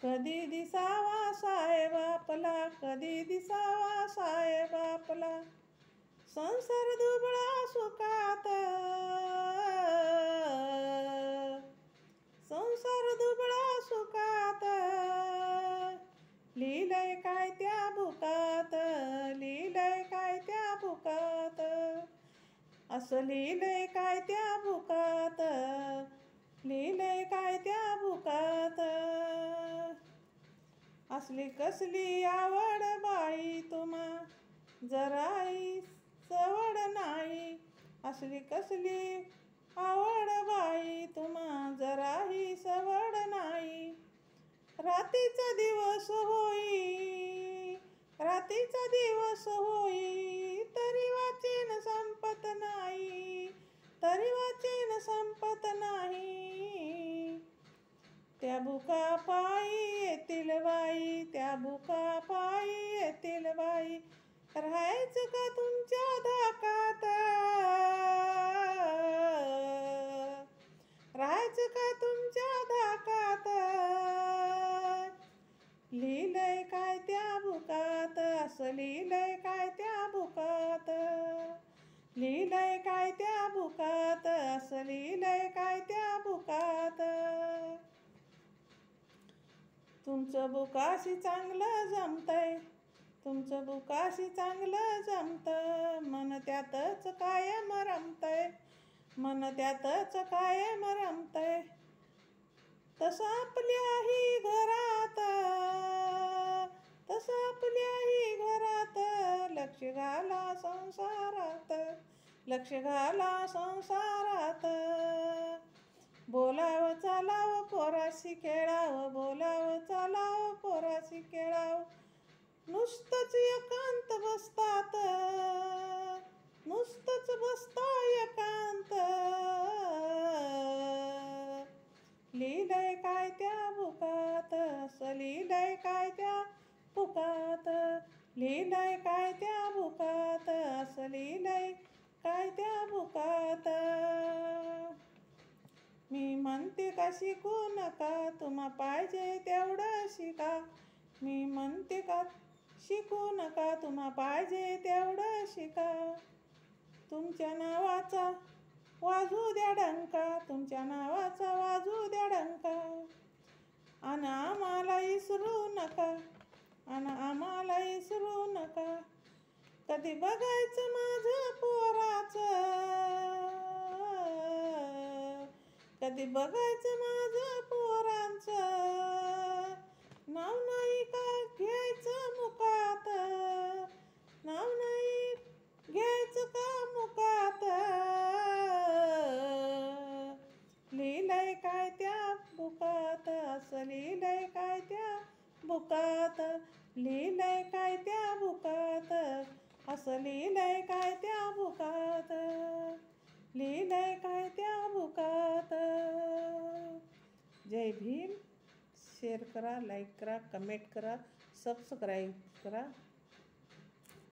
कधी दिसावा साहेब आपला, कधी दिसावा साहेब आपला, संसार दुबळा सुखात, संसार दुबळा सुखात, लिहिलंय काय त्या बुकात, लिहिलंय काय त्या बुकात, असं लिहिलंय काय त्या बुकात, लिहिलंय काय त्या बुकात. असली कसली आवड बाई तुम्हा जराही सवड नाही, असली कसली आवड बाई तुम्हा जराही सवड नाही. रात्रीचा दिवस होई, रात्रीचा दिवस होई, तरी वाचेन संपत नाही, तरी वाचेन संपत नाही. त्या बुका पायी येतील बाई, त्या बुका पायी येतील बाई, राहायचं का तुमच्या धाकात, राहायचं का तुमच्या धाकात. लिहिलंय काय त्या बुकात, असं लिहिलंय काय त्या बुकात, लिहिलंय काय त्या बुकात, असं लिहिलंय काय त्या बुकात. तुमचं बुकाशी चांगलं जमतंय, तुमचं बुकाशी चांगलं जमतं, मन त्यातच कायम रमतंय, मन त्यातच कायम रमतंय. तसं आपल्याही घरात, तसं आपल्याही घरात, लक्ष घाला संसारात, लक्ष घाला संसारात. बोलावं चालावं पोराशी खेळावं, बोलावं चालावं पोराशी खेळावं, नुसतंच एकांत बसतात, नुसतंच बसता एकांत. लिहिलंय काय त्या बुकात, असं लिहिलंय काय त्या बुकात, लिहिलंय काय त्या बुकात, असं लिहिलंय काय त्या बुकात. मी म्हणते का शिकू नका, तुम्हा पाहिजे तेवढं शिका, मी म्हणते का शिकू नका, तुम्हा पाहिजे तेवढं शिका. तुमच्या नावाचा वाजू द्या डंका, तुमच्या नावाचा वाजू द्या डंका, अन आम्हाला इसरू नका, अन आम्हाला इसरू नका. कधी बघायचं माझं पोराचं, कधी बघायचं माझं पोरांचं, नाव नाही का घ्यायचं मुकात, नाव नाही घ्यायचं का मुकात. लिहिलंय काय त्या बुकात, असं लिहिलंय काय त्या बुकात, लिहिलंय काय त्या बुकात, असं लिहिलंय काय त्या बुकात, लिहिलंय काय त्या बुकात. जय भीम. शेअर करा, लाईक करा, कमेंट करा, सबस्क्राईब करा.